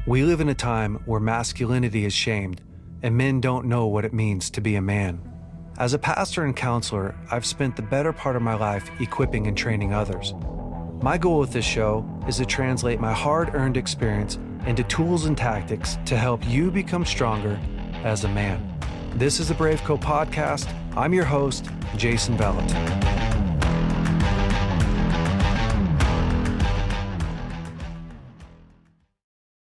We live in a time where masculinity is shamed and men don't know what it means to be a man. As a pastor and counselor, I've spent the better part of my life equipping and training others. My goal with this show is to translate my hard-earned experience into tools and tactics to help you become stronger as a man. This is the BraveCo podcast. I'm your host, Jason Vallotton.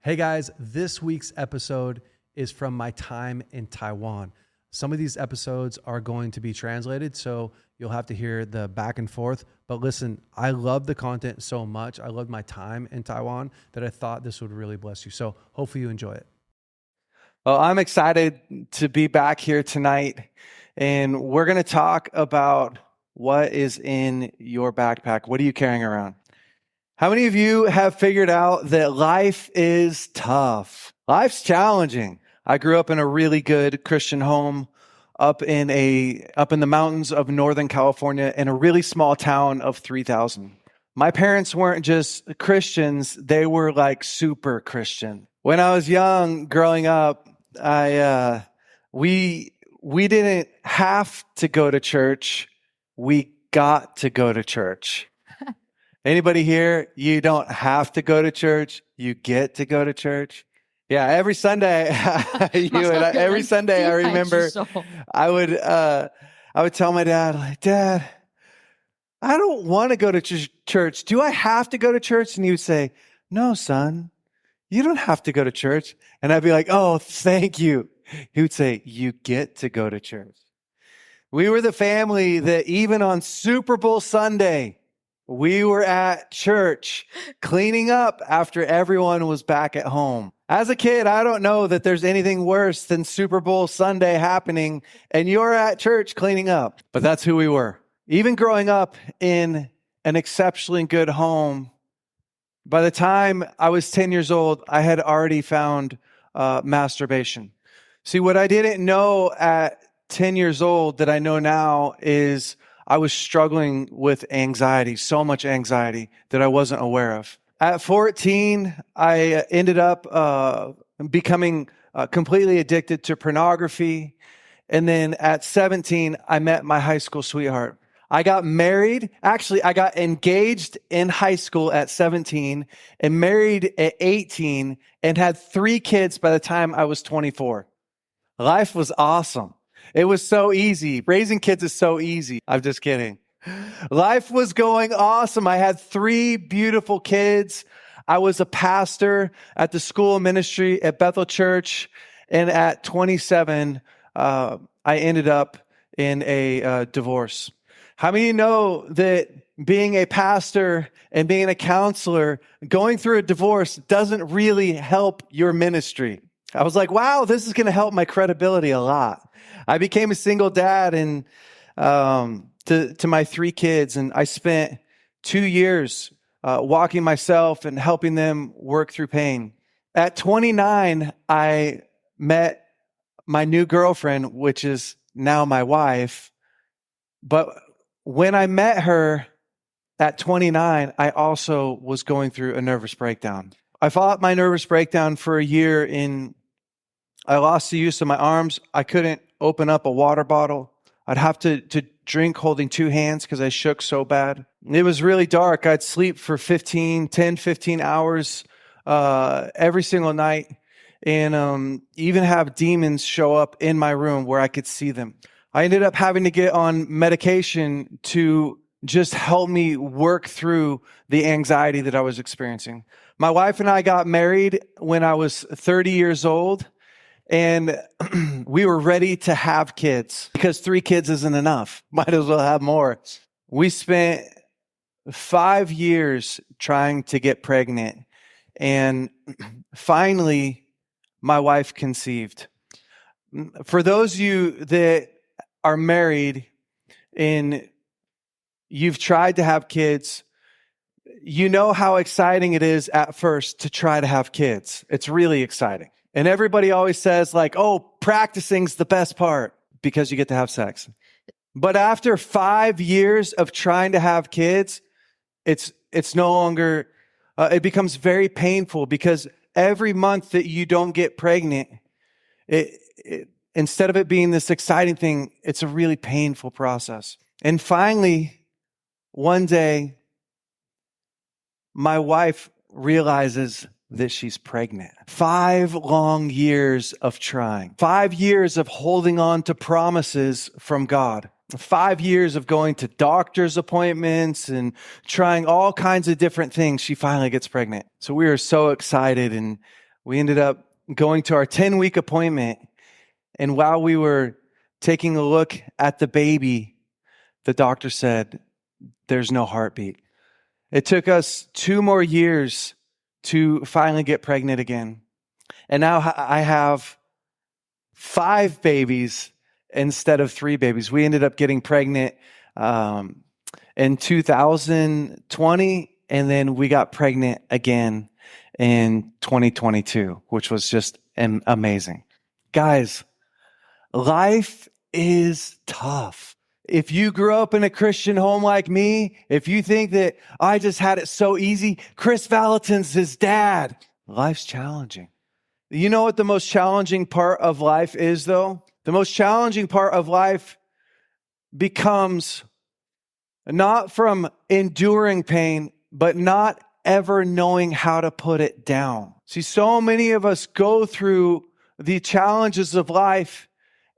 Hey guys, this week's episode is from my time in Taiwan. Some of these episodes are going to be translated, so you'll have to hear the back and forth. But listen, I love the content so much. I loved my time in Taiwan that I thought this would really bless you. So hopefully you enjoy it. Well, I'm excited to be back here tonight, and we're going to talk about what is in your backpack. What are you carrying around? How many of you have figured out that life is tough? Life's challenging. I grew up in a really good Christian home up in the mountains of Northern California in a really small town of 3,000. My parents weren't just Christians, they were like super Christian. When I was young, growing up, we didn't have to go to church. We got to go to church. Anybody here, you don't have to go to church, you get to go to church? Yeah, every Sunday, every Sunday I remember I would tell my dad, like, Dad, I don't want to go to church. Do I have to go to church? And he would say, no, son, you don't have to go to church. And I'd be like, oh, thank you. He would say, you get to go to church. We were the family that even on Super Bowl Sunday, we were at church cleaning up after everyone was back at home. As a kid, I don't know that there's anything worse than Super Bowl Sunday happening and you're at church cleaning up. But that's who we were. Even growing up in an exceptionally good home, by the time I was 10 years old, I had already found masturbation. See, what I didn't know at 10 years old that I know now is I was struggling with anxiety, so much anxiety that I wasn't aware of. At 14, I ended up becoming completely addicted to pornography. And then at 17, I met my high school sweetheart. I got married. Actually, I got engaged in high school at 17 and married at 18 and had 3 kids by the time I was 24. Life was awesome. It was so easy. Raising kids is so easy. I'm just kidding. Life was going awesome. I had 3 beautiful kids. I was a pastor at the school of ministry at Bethel Church. And at 27, I ended up in a divorce. How many of you know that being a pastor and being a counselor, going through a divorce doesn't really help your ministry? I was like, wow, this is going to help my credibility a lot. I became a single dad and to my 3 kids, and I spent 2 years walking myself and helping them work through pain. At 29, I met my new girlfriend, which is now my wife. But when I met her at 29, I also was going through a nervous breakdown. I fought my nervous breakdown for a year I lost the use of my arms. I couldn't open up a water bottle. I'd have to drink holding 2 hands because I shook so bad. It was really dark. I'd sleep for 15 hours every single night and even have demons show up in my room where I could see them. I ended up having to get on medication to just help me work through the anxiety that I was experiencing. My wife and I got married when I was 30 years old. And we were ready to have kids because 3 kids isn't enough. Might as well have more. We spent 5 years trying to get pregnant. And finally, my wife conceived. For those of you that are married and you've tried to have kids, you know how exciting it is at first to try to have kids. It's really exciting. And everybody always says like, oh, practicing's the best part because you get to have sex. But after 5 years of trying to have kids, it's no longer, it becomes very painful because every month that you don't get pregnant, instead of it being this exciting thing, it's a really painful process. And finally, one day, my wife realizes that she's pregnant. 5 long years of trying, 5 years of holding on to promises from God, 5 years of going to doctor's appointments and trying all kinds of different things. She finally gets pregnant. So we were so excited, and we ended up going to our 10-week appointment. And while we were taking a look at the baby, the doctor said, there's no heartbeat. It took us 2 more years to finally get pregnant again. And now I have 5 babies instead of 3 babies. We ended up getting pregnant in 2020, and then we got pregnant again in 2022, which was just amazing. Guys, life is tough. If you grew up in a Christian home like me, if you think that I just had it so easy, Chris Vallotton's his dad. Life's challenging. You know what the most challenging part of life is, though? The most challenging part of life becomes not from enduring pain, but not ever knowing how to put it down. See, so many of us go through the challenges of life,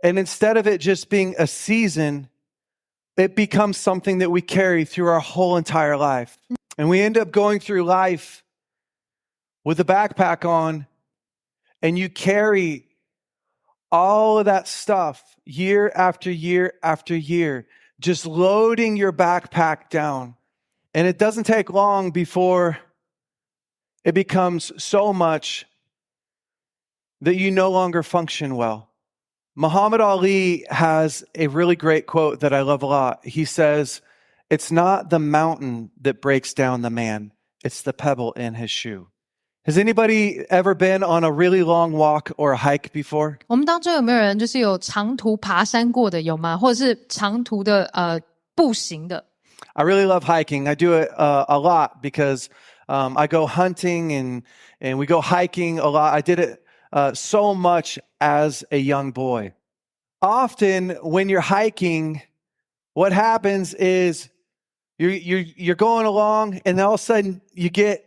and instead of it just being a season, it becomes something that we carry through our whole entire life. And we end up going through life with a backpack on, and you carry all of that stuff year after year after year, just loading your backpack down. And it doesn't take long before it becomes so much that you no longer function well. Muhammad Ali has a really great quote that I love a lot. He says, it's not the mountain that breaks down the man, it's the pebble in his shoe. Has anybody ever been on a really long walk or a hike before? 我们当中有没有人就是有长途爬山过的有吗？或者是长途的步行的？ I really love hiking. I do it a lot because I go hunting and we go hiking a lot. I did it so much as a young boy. Often when you're hiking, what happens is you're going along, and then all of a sudden you get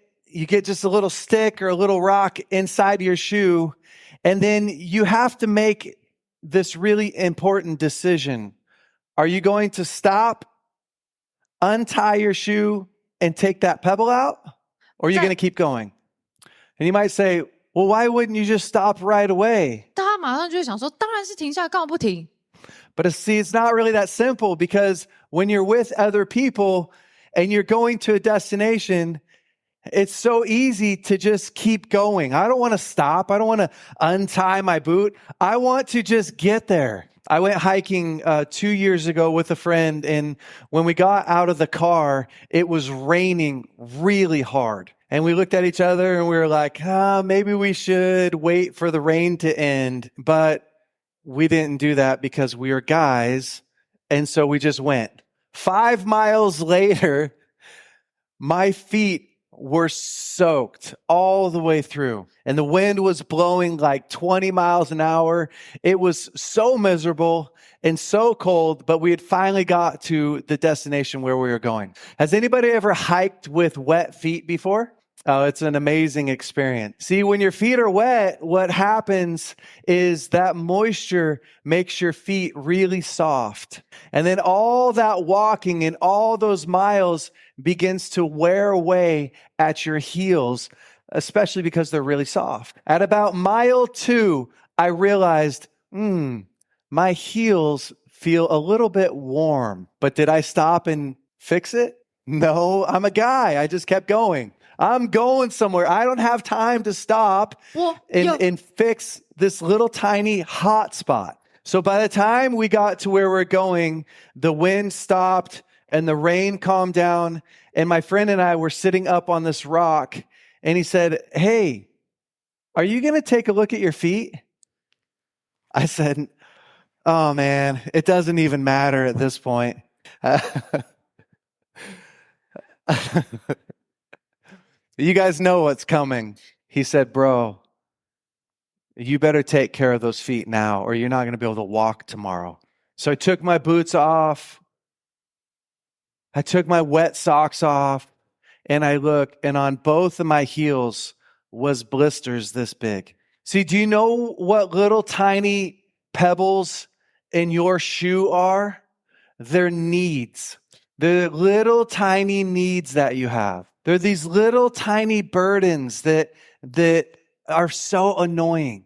just a little stick or a little rock inside your shoe, and then you have to make this really important decision. Are you going to stop, untie your shoe, and take that pebble out? Or are you going to keep going? And you might say, well, why wouldn't you just stop right away? 大家马上就会想说，当然是停下来，干嘛不停？ But see, it's not really that simple, because when you're with other people and you're going to a destination, it's so easy to just keep going. I don't want to stop. I don't want to untie my boot. I want to just get there. I went hiking 2 years ago with a friend, and when we got out of the car, it was raining really hard. And we looked at each other and we were like, maybe we should wait for the rain to end. But we didn't do that because we are guys. And so we just went. 5 miles later, my feet were soaked all the way through. And the wind was blowing like 20 miles an hour. It was so miserable and so cold, but we had finally got to the destination where we were going. Has anybody ever hiked with wet feet before? Oh, it's an amazing experience. See, when your feet are wet, what happens is that moisture makes your feet really soft. And then all that walking and all those miles begins to wear away at your heels, especially because they're really soft. At about mile 2, I realized, my heels feel a little bit warm. But did I stop and fix it? No, I'm a guy. I just kept going. I'm going somewhere. I don't have time to stop and fix this little tiny hot spot. So by the time we got to where we're going, the wind stopped and the rain calmed down. And my friend and I were sitting up on this rock, and he said, hey, are you going to take a look at your feet? I said, oh man, it doesn't even matter at this point. You guys know what's coming. He said, bro, you better take care of those feet now or you're not going to be able to walk tomorrow. So I took my boots off. I took my wet socks off and I looked, and on both of my heels was blisters this big. See, do you know what little tiny pebbles in your shoe are? They're needs. They're little tiny needs that you have. They're these little tiny burdens that are so annoying.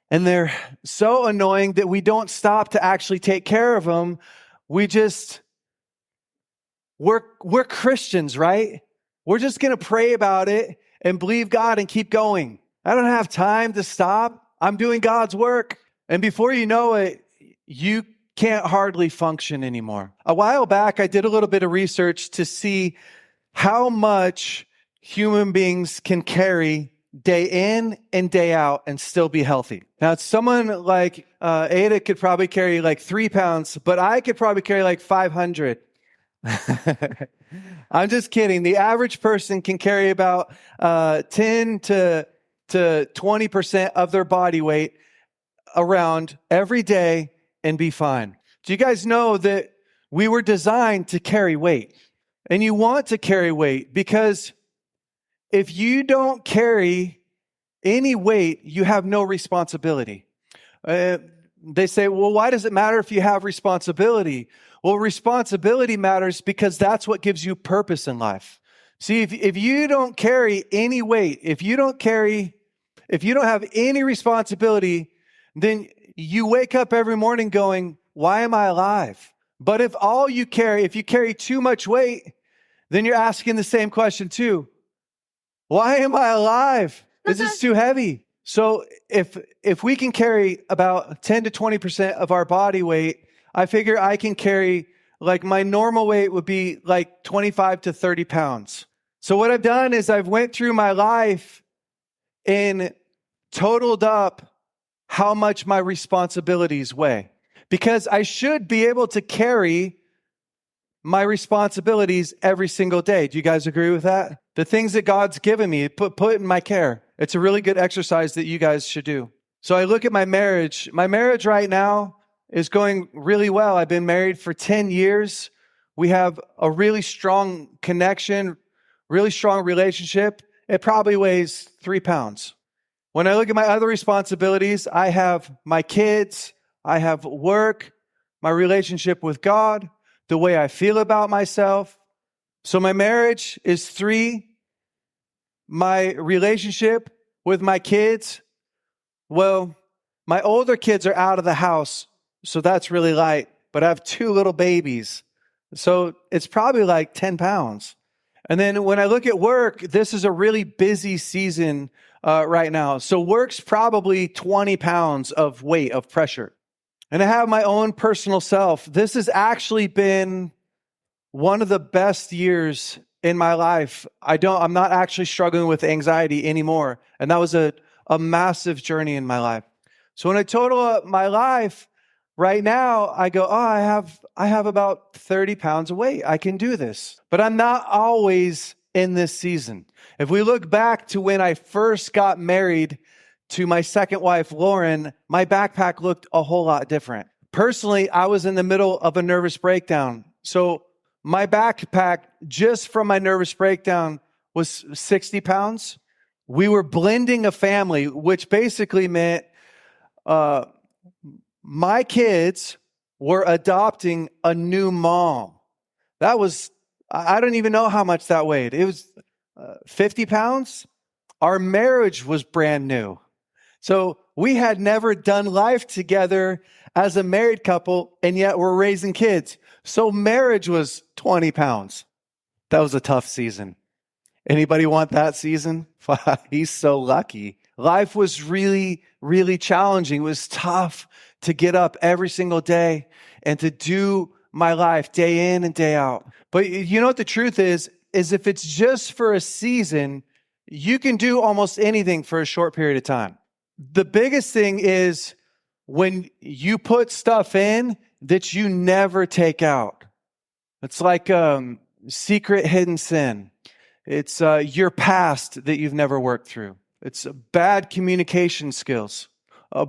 And they're so annoying that we don't stop to actually take care of them. We're Christians, right? We're just going to pray about it and believe God and keep going. I don't have time to stop. I'm doing God's work. And before you know it, you can't hardly function anymore. A while back, I did a little bit of research to see how much human beings can carry day in and day out and still be healthy. Now, someone like Ada could probably carry like 3 pounds, but I could probably carry like 500. I'm just kidding. The average person can carry about 10 to 20% of their body weight around every day and be fine. Do you guys know that we were designed to carry weight? And you want to carry weight because if you don't carry any weight, you have no responsibility. They say, well, why does it matter if you have responsibility? Well, responsibility matters because that's what gives you purpose in life. See, if you don't carry any weight, if you don't have any responsibility, then you wake up every morning going, why am I alive? But if you carry too much weight, then you're asking the same question too. Why am I alive? This is too heavy. So if we can carry about 10 to 20% of our body weight, I figure I can carry, like my normal weight would be like 25 to 30 pounds. So what I've done is I've went through my life and totaled up how much my responsibilities weigh. Because I should be able to carry my responsibilities every single day. Do you guys agree with that? The things that God's given me, put in my care. It's a really good exercise that you guys should do. So I look at my marriage. My marriage right now is going really well. I've been married for 10 years. We have a really strong connection, really strong relationship. It probably weighs 3 pounds. When I look at my other responsibilities, I have my kids, I have work, my relationship with God, the way I feel about myself. So my marriage is 3. My relationship with my kids, well, my older kids are out of the house, so that's really light. But I have 2 little babies, so it's probably like 10 pounds. And then when I look at work, this is a really busy season right now. So work's probably 20 pounds of weight, of pressure. And I have my own personal self. This has actually been one of the best years in my life. I'm not actually struggling with anxiety anymore. And that was a massive journey in my life. So when I total up my life right now, I go, I have about 30 pounds of weight. I can do this. But I'm not always in this season. If we look back to when I first got married to my second wife, Lauren, my backpack looked a whole lot different. Personally, I was in the middle of a nervous breakdown. So my backpack, just from my nervous breakdown, was 60 pounds. We were blending a family, which basically meant my kids were adopting a new mom. That was, I don't even know how much that weighed. It was 50 pounds. Our marriage was brand new. So we had never done life together as a married couple, and yet we're raising kids. So marriage was 20 pounds. That was a tough season. Anybody want that season? He's so lucky. Life was really, really challenging. It was tough to get up every single day and to do my life day in and day out. But you know what the truth is if it's just for a season, you can do almost anything for a short period of time. The biggest thing is when you put stuff in that you never take out. It's like secret hidden sin. It's your past that you've never worked through. It's bad communication skills,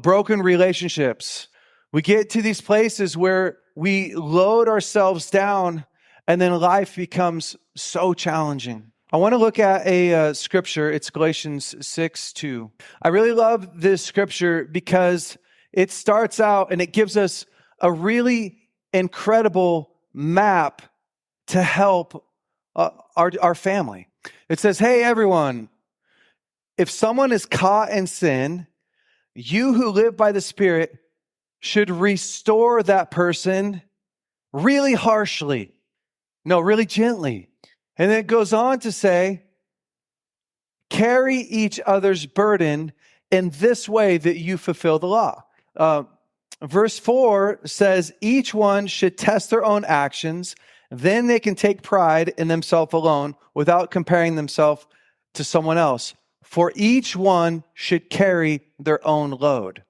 broken relationships. We get to these places where we load ourselves down and then life becomes so challenging. I want to look at a scripture. It's Galatians 6:2. I really love this scripture because it starts out and it gives us a really incredible map to help our family. It says, hey, everyone, if someone is caught in sin, you who live by the Spirit should restore that person really harshly. No, really gently. And then it goes on to say, carry each other's burden in this way that you fulfill the law. Verse 4 says, each one should test their own actions. Then they can take pride in themselves alone without comparing themselves to someone else. For each one should carry their own load.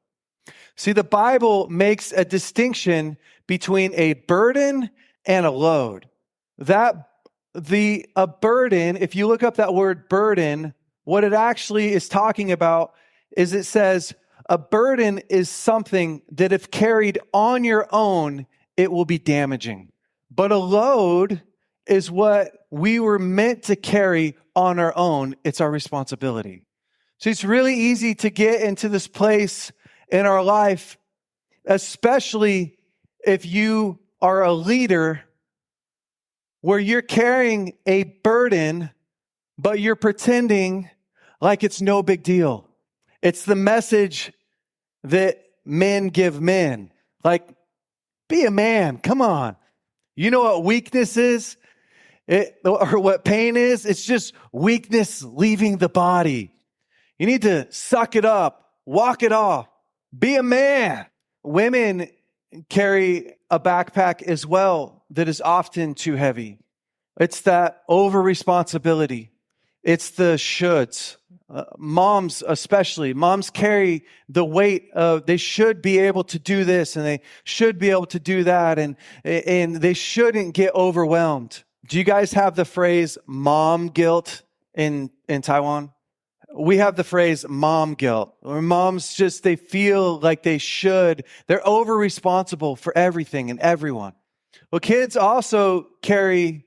See, the Bible makes a distinction between a burden and a load. A burden, if you look up that word burden, what it actually is talking about is it says a burden is something that if carried on your own, it will be damaging. But a load is what we were meant to carry on our own. It's our responsibility. So it's really easy to get into this place in our life, especially if you are a leader where you're carrying a burden, but you're pretending like it's no big deal. It's the message that men give men. Like, be a man. Come on. You know what weakness is? Or what pain is? It's just weakness leaving the body. You need to suck it up, walk it off, be a man. Women carry a backpack as well that is often too heavy. It's that over responsibility. It's the shoulds. Moms especially. Moms carry the weight of they should be able to do this and they should be able to do that and they shouldn't get overwhelmed. Do you guys have the phrase mom guilt in Taiwan? We have the phrase mom guilt, or moms just, they feel like they should. They're over responsible for everything and everyone. Well, kids also carry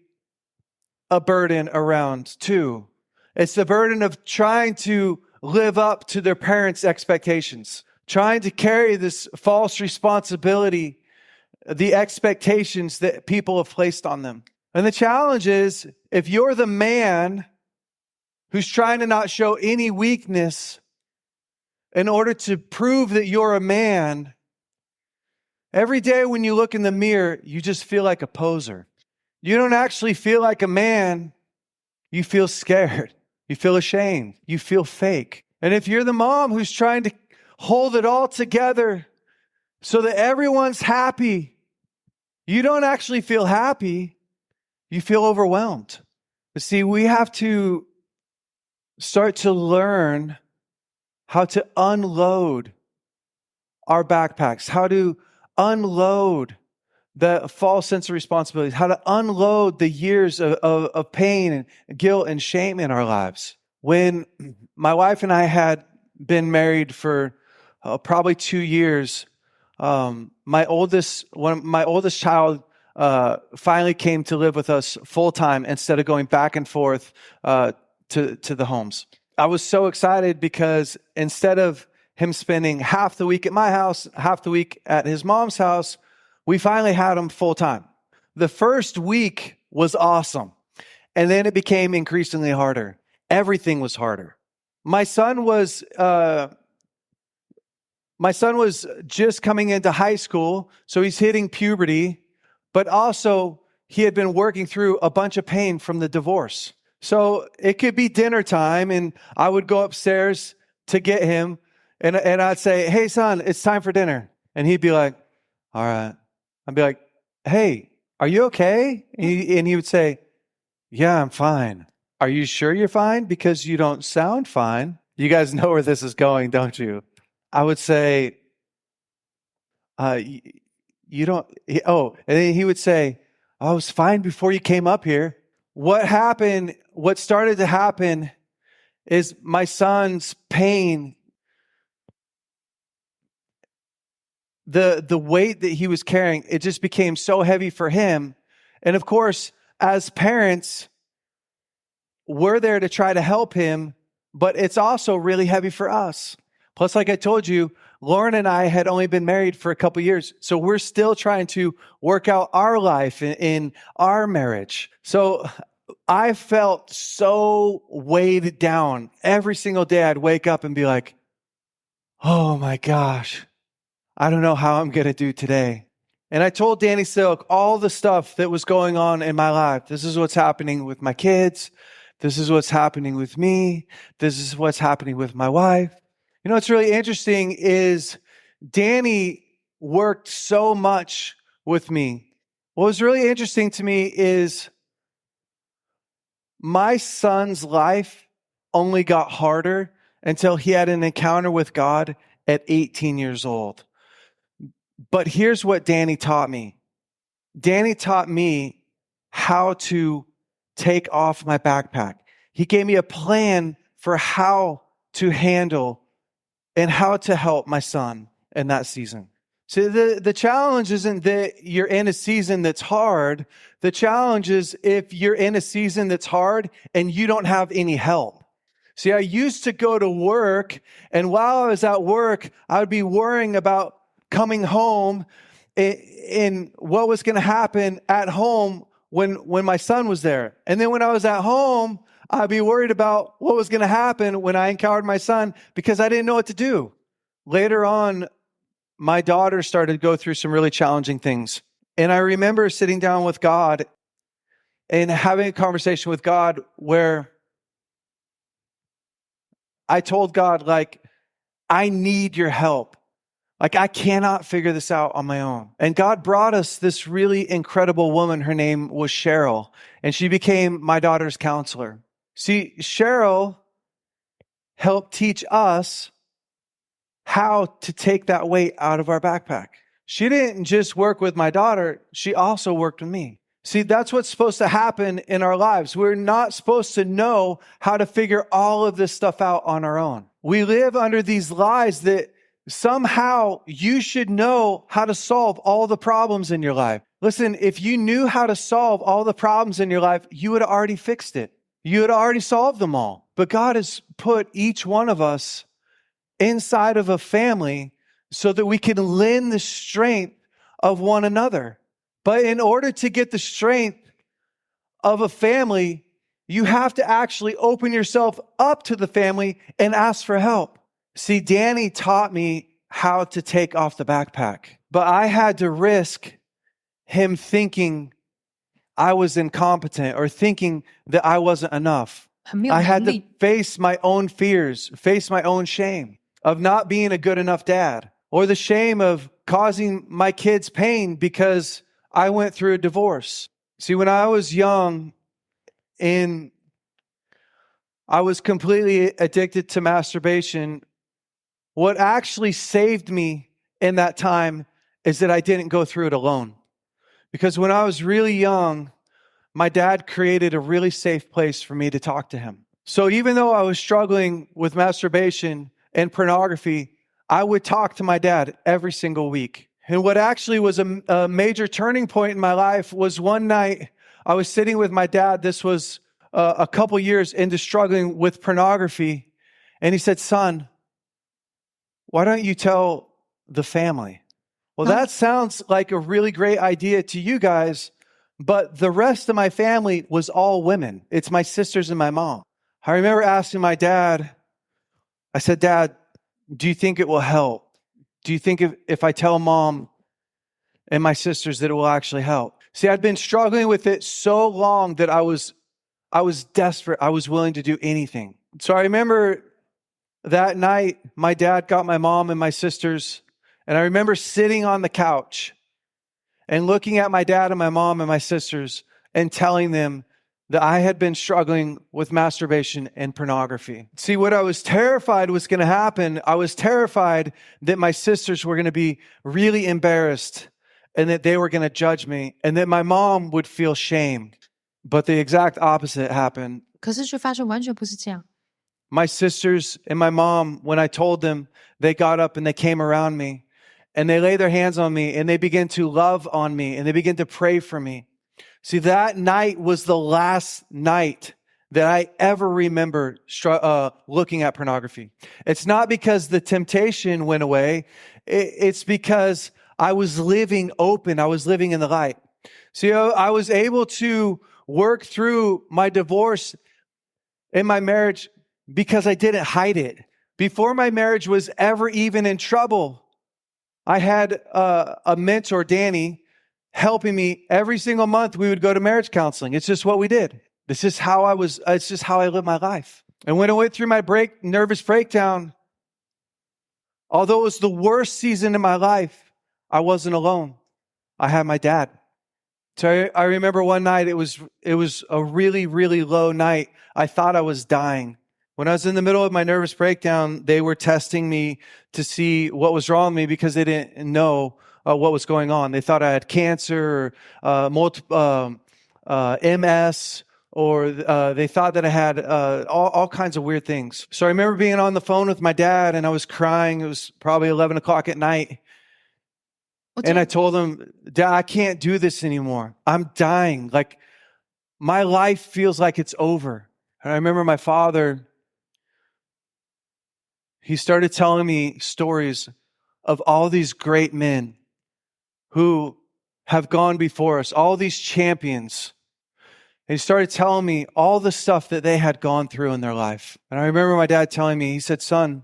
a burden around too. It's the burden of trying to live up to their parents' expectations, trying to carry this false responsibility, the expectations that people have placed on them. And the challenge is, if you're the man who's trying to not show any weakness in order to prove that you're a man, every day when you look in the mirror, you just feel like a poser. You don't actually feel like a man. You feel scared. You feel ashamed. You feel fake. And if you're the mom who's trying to hold it all together so that everyone's happy, you don't actually feel happy. You feel overwhelmed. But see, we have to start to learn how to unload our backpacks, how to unload the false sense of responsibility, how to unload the years of pain and guilt and shame in our lives. When my wife and I had been married for probably 2 years, my oldest child finally came to live with us full time instead of going back and forth to the homes. I was so excited because instead of him spending half the week at my house, half the week at his mom's house, we finally had him full time. The first week was awesome. And then it became increasingly harder. Everything was harder. My son was just coming into high school, so he's hitting puberty, but also he had been working through a bunch of pain from the divorce. So it could be dinner time, and I would go upstairs to get him, and I'd say, "Hey, son, it's time for dinner." And he'd be like, "All right." I'd be like, "Hey, are you okay?" And he would say, "Yeah, I'm fine." "Are you sure you're fine? Because you don't sound fine." You guys know where this is going, don't you? I would say, you don't, and then he would say, "I was fine before you came up here." What started to happen is my son's pain, the weight that he was carrying, it just became so heavy for him. And of course, as parents, we're there to try to help him, but it's also really heavy for us. Plus, like I told you, Lauren and I had only been married for a couple years, so we're still trying to work out our life in our marriage. So I felt so weighed down. Every single day I'd wake up and be like, oh my gosh, I don't know how I'm going to do today. And I told Danny Silk all the stuff that was going on in my life. This is what's happening with my kids. This is what's happening with me. This is what's happening with my wife. You know, what's really interesting is Danny worked so much with me. What was really interesting to me is my son's life only got harder until he had an encounter with God at 18 years old. But here's what Danny taught me. Danny taught me how to take off my backpack. He gave me a plan for how to handle and how to help my son in that season. So the challenge isn't that you're in a season that's hard. The challenge is if you're in a season that's hard and you don't have any help. See, I used to go to work, and while I was at work, I would be worrying about coming home and what was going to happen at home when my son was there. And then when I was at home, I'd be worried about what was going to happen when I encountered my son because I didn't know what to do. Later on, my daughter started to go through some really challenging things. And I remember sitting down with God and having a conversation with God where I told God, like, I need your help. Like, I cannot figure this out on my own. And God brought us this really incredible woman. Her name was Cheryl, and she became my daughter's counselor. See, Cheryl helped teach us how to take that weight out of our backpack. She didn't just work with my daughter, she also worked with me. See, that's what's supposed to happen in our lives. We're not supposed to know how to figure all of this stuff out on our own. We live under these lies that somehow you should know how to solve all the problems in your life. Listen, if you knew how to solve all the problems in your life, you would have already fixed it. You had already solved them all. But God has put each one of us inside of a family so that we can lend the strength of one another. But in order to get the strength of a family, you have to actually open yourself up to the family and ask for help. See, Danny taught me how to take off the backpack, but I had to risk him thinking I was incompetent or thinking that I wasn't enough. I had to face my own fears, face my own shame of not being a good enough dad, or the shame of causing my kids pain because I went through a divorce. See, when I was young and I was completely addicted to masturbation, what actually saved me in that time is that I didn't go through it alone. Because when I was really young, my dad created a really safe place for me to talk to him. So even though I was struggling with masturbation and pornography, I would talk to my dad every single week. And what actually was a major turning point in my life was one night I was sitting with my dad. This was a couple years into struggling with pornography. And he said, "Son, why don't you tell the family?" Well, that sounds like a really great idea to you guys, but the rest of my family was all women. It's my sisters and my mom. I remember asking my dad, I said, "Dad, do you think it will help? Do you think if I tell mom and my sisters that it will actually help?" See, I'd been struggling with it so long that I was desperate. I was willing to do anything. So I remember that night, my dad got my mom and my sisters, and I remember sitting on the couch and looking at my dad and my mom and my sisters and telling them that I had been struggling with masturbation and pornography. See, what I was terrified was going to happen, I was terrified that my sisters were going to be really embarrassed and that they were going to judge me and that my mom would feel shame. But the exact opposite happened. 可是却发现完全不是这样。My sisters and my mom, when I told them, they got up and they came around me and they laid their hands on me and they began to love on me and they began to pray for me. See, that night was the last night that I ever remember looking at pornography. It's not because the temptation went away. It's because I was living open. I was living in the light. See, I was able to work through my divorce and my marriage because I didn't hide it. Before my marriage was ever even in trouble, I had a mentor, Danny, helping me every single month. We would go to marriage counseling. It's just what we did. It's just how I lived my life. And when I went through my nervous breakdown, although it was the worst season in my life, I wasn't alone. I had my dad. So I remember one night, it was a really, really low night. I thought I was dying. When I was in the middle of my nervous breakdown, they were testing me to see what was wrong with me because they didn't know what was going on. They thought I had cancer or MS, or they thought that I had all kinds of weird things. So I remember being on the phone with my dad and I was crying. It was probably 11 o'clock at night. And I told him, Dad, I can't do this anymore. I'm dying. Like, my life feels like it's over. And I remember my father, he started telling me stories of all these great men who have gone before us, all these champions. And he started telling me all the stuff that they had gone through in their life. And I remember my dad telling me, he said, son,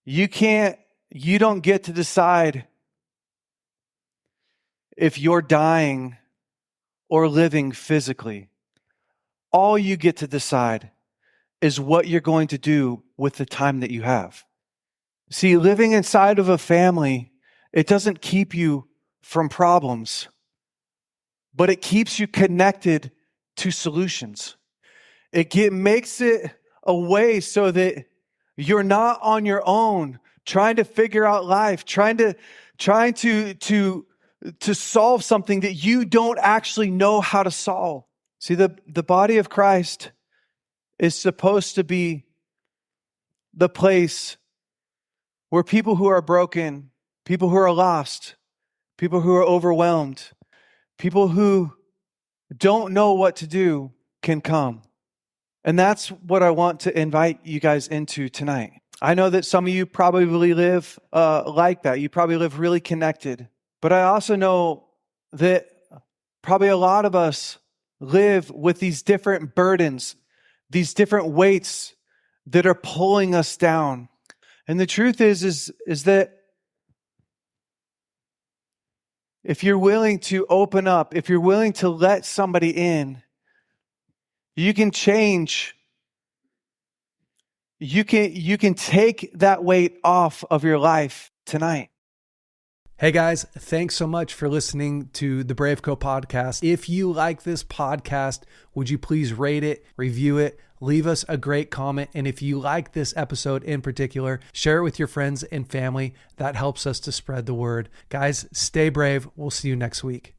you don't get to decide if you're dying or living physically. All you get to decide is what you're going to do with the time that you have. See, living inside of a family, it doesn't keep you from problems, but it keeps you connected to solutions. It makes it a way so that you're not on your own trying to figure out life, trying to solve something that you don't actually know how to solve. See, the body of Christ is supposed to be the place where people who are broken, people who are lost, people who are overwhelmed, people who don't know what to do can come. And that's what I want to invite you guys into tonight. I know that some of you probably live like that. You probably live really connected. But I also know that probably a lot of us live with these different burdens, these different weights that are pulling us down. And the truth is that if you're willing to open up, if you're willing to let somebody in, you can change. You can take that weight off of your life tonight. Hey guys, thanks so much for listening to the BraveCo podcast. If you like this podcast, would you please rate it, review it, leave us a great comment. And if you like this episode in particular, share it with your friends and family. That helps us to spread the word. Guys, stay brave. We'll see you next week.